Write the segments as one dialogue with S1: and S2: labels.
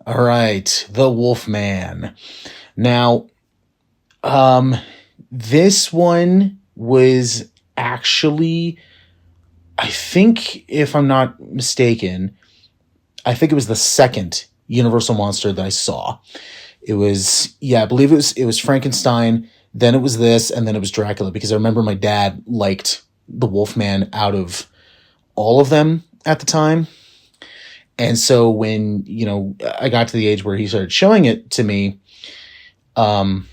S1: All right, the Wolfman. Now, um, this one was actually, I think, if I'm not mistaken, I think it was the second Universal monster that I saw. It was, yeah, I believe it was Frankenstein, then it was this, and then it was Dracula, because I remember my dad liked the Wolfman out of all of them at the time. And so when, I got to the age where he started showing it to me, um,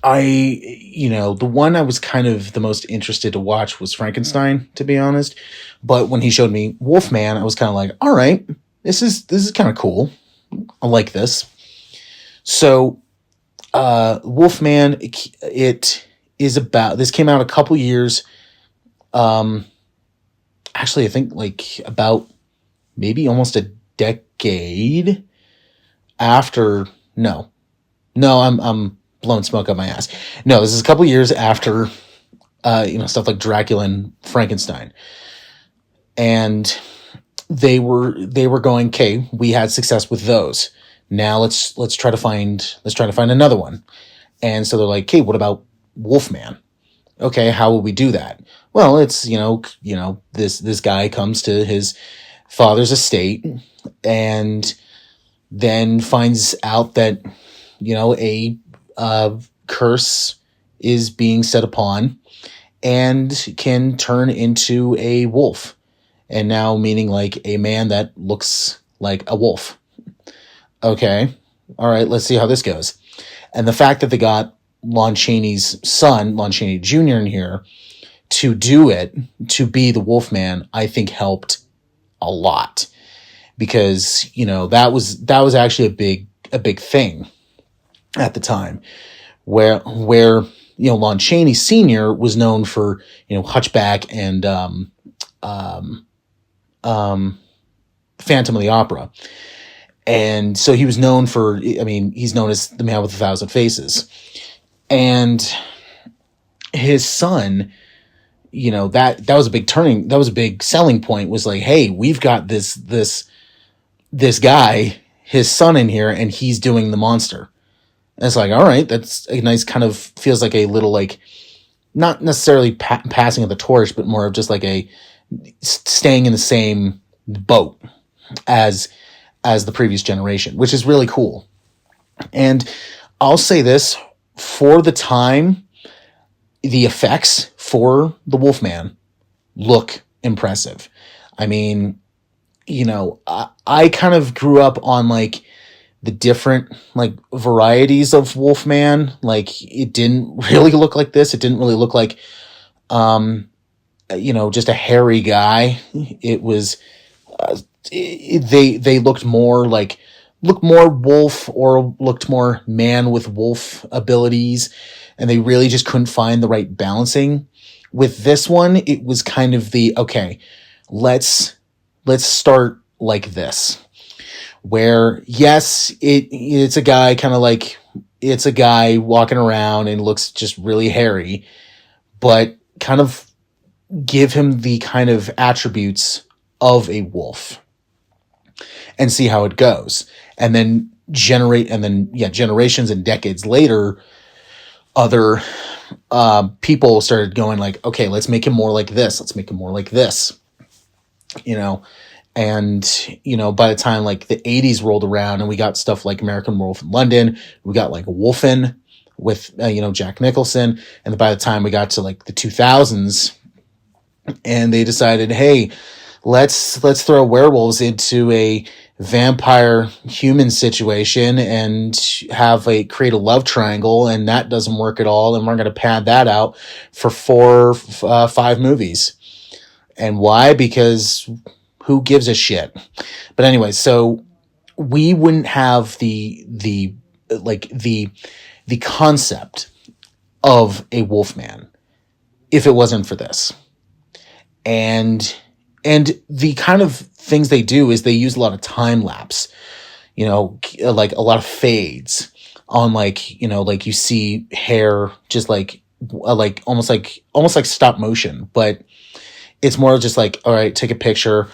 S1: the one I was kind of the most interested to watch was Frankenstein, to be honest. But when he showed me Wolfman, I was kind of like, all right, this is kind of cool. I like this. So, Wolfman, it is about, this came out a couple years, um, actually, I think like about maybe almost a decade after, no, I'm blowing smoke up my ass. No, this is a couple years after, stuff like Dracula and Frankenstein. And they were going, okay, we had success with those. Now let's try to find another one. And so they're like, okay, what about Wolfman? Okay, how will we do that? Well, it's, this guy comes to his father's estate and then finds out that, a curse is being set upon and can turn into a wolf. And now meaning like a man that looks like a wolf. Okay. All right. Let's see how this goes. And the fact that they got Lon Chaney's son, Lon Chaney Jr. in here to do it, to be the Wolfman, I think helped a lot, because, that was actually a big thing at the time, where Lon Chaney Sr. was known for, Hunchback and, Phantom of the Opera. And so he was known for, he's known as the man with 1,000 faces. And his son, that was a big selling point, was like, hey, we've got this guy, his son in here, and he's doing the monster. And it's like, all right, that's a nice kind of, feels like a little, like, not necessarily passing of the torch, but more of just like a staying in the same boat as the previous generation, which is really cool. And I'll say this, for the time, the effects for the Wolfman look impressive. I mean, I kind of grew up on like the different like varieties of Wolfman. Like, it didn't really look like this. It didn't really look like, just a hairy guy. It was, they looked more wolf, or looked more man with wolf abilities, and they really just couldn't find the right balancing. With this one, it was kind of okay, let's start like this, where yes, it's a guy, kind of like, it's a guy walking around and looks just really hairy, but kind of give him the kind of attributes of a wolf and see how it goes. And then generations and decades later, other people started going like, okay, let's make him more like this. Let's make him more like this. And, by the time like the 80s rolled around and we got stuff like American Wolf in London, we got like Wolfen with, Jack Nicholson. And by the time we got to like the 2000s, and they decided, hey, let's throw werewolves into a vampire human situation and create a love triangle, and that doesn't work at all, and we're going to pad that out for 5 movies. And why? Because who gives a shit? But anyway, so we wouldn't have the concept of a Wolfman if it wasn't for this. And the kind of things they do is they use a lot of time lapse, like a lot of fades on, like, like you see hair just like almost like stop motion, but it's more just like, all right, take a picture,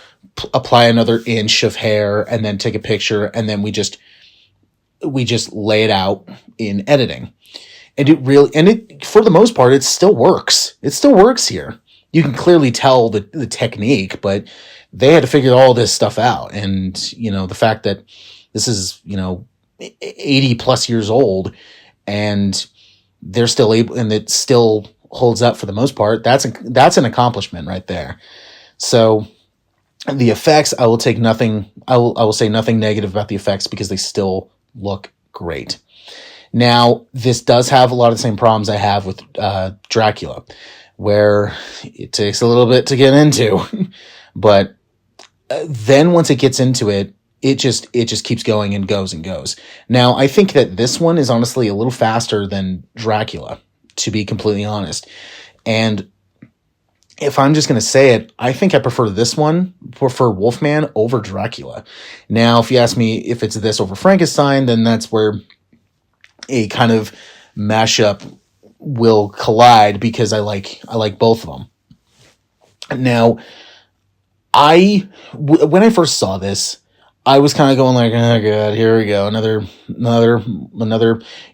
S1: apply another inch of hair and then take a picture, and then we just lay it out in editing. And it for the most part, it still works. It still works here. You can clearly tell the technique, but they had to figure all this stuff out. And, the fact that this is, 80 plus years old, and they're still able, and it still holds up for the most part, that's an accomplishment right there. So the effects, I will say nothing negative about the effects, because they still look great. Now, this does have a lot of the same problems I have with Dracula, where it takes a little bit to get into, but then once it gets into it, it just keeps going and goes and goes. Now, I think that this one is honestly a little faster than Dracula, to be completely honest. And if I'm just going to say it, I think I prefer Wolfman over Dracula. Now, if you ask me if it's this over Frankenstein, then that's where a kind of mashup will collide, because I like both of them. Now, when I first saw this, I was kind of going like, oh god, here we go, another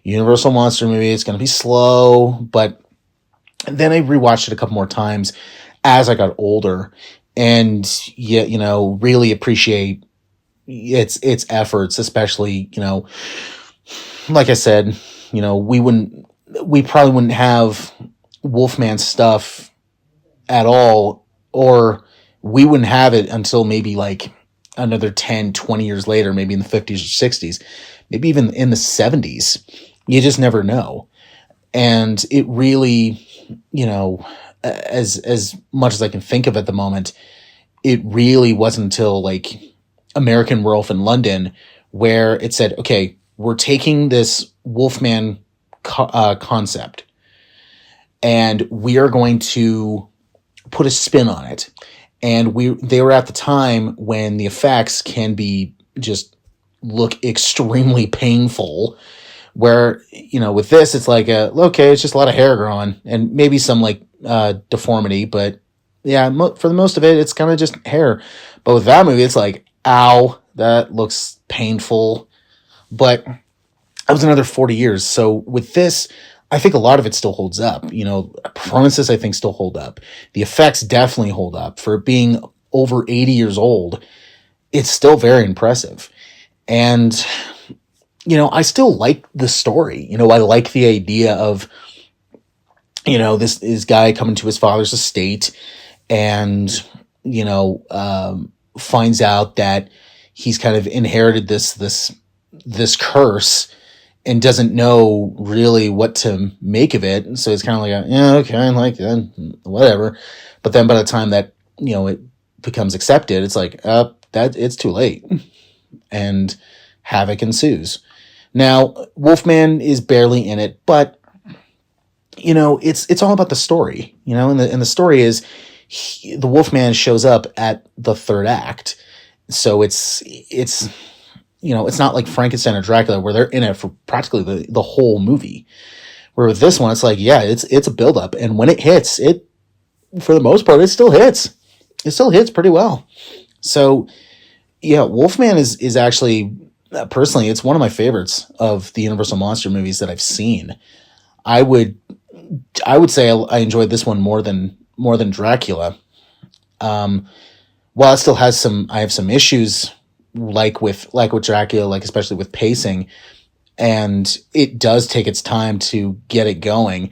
S1: Universal monster movie. It's going to be slow. But then I rewatched it a couple more times as I got older, and really appreciate its efforts, especially, like I said, we probably wouldn't have Wolfman stuff at all, or we wouldn't have it until maybe like another 10, 20 years later, maybe in the 50s or 60s, maybe even in the 70s. You just never know. And it really, as much as I can think of at the moment, it really wasn't until like American Werewolf in London where it said, okay, we're taking this Wolfman concept, and we are going to put a spin on it. And they were at the time when the effects can be just look extremely painful, where, with this, it's like, okay, it's just a lot of hair growing and maybe some like deformity, but yeah, for the most of it, it's kind of just hair. But with that movie, it's like, ow, that looks painful. But that was another 40 years. So with this, I think a lot of it still holds up. Performances, I think, still hold up. The effects definitely hold up. For it being over 80 years old, it's still very impressive. And, I still like the story. I like the idea of, this guy coming to his father's estate and, finds out that he's kind of inherited this curse, and doesn't know really what to make of it. And so it's kind of like, yeah, okay, I like that, whatever. But then by the time that, it becomes accepted, it's like, that it's too late. And havoc ensues. Now, Wolfman is barely in it, but, it's all about the story, and the story is the Wolfman shows up at the third act. So it's not like Frankenstein or Dracula where they're in it for practically the whole movie. Where with this one, it's like, yeah, it's a buildup. And when it hits, for the most part, it still hits. It still hits pretty well. So, yeah, Wolfman is actually, personally, it's one of my favorites of the Universal Monster movies that I've seen. I would say I enjoyed this one more than Dracula. While it still has I have some issues like with Dracula, like especially with pacing, and it does take its time to get it going.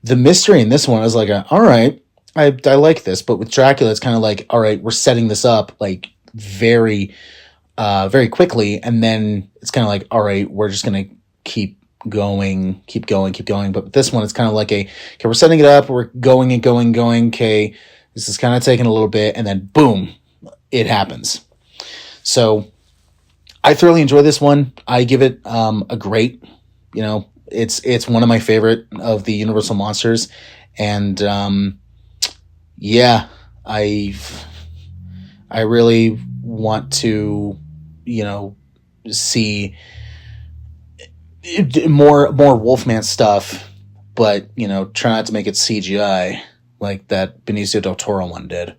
S1: The mystery in this one is like, all right, I like this, but with Dracula, it's kind of like, all right, we're setting this up like very, very quickly, and then it's kind of like, all right, we're just gonna keep going. But with this one, it's kind of like okay, we're setting it up, we're going and going. Okay, this is kind of taking a little bit, and then boom, it happens. So I thoroughly enjoy this one. I give it a great, it's one of my favorite of the Universal Monsters. And yeah, I really want to, see more Wolfman stuff, but, try not to make it CGI like that Benicio del Toro one did.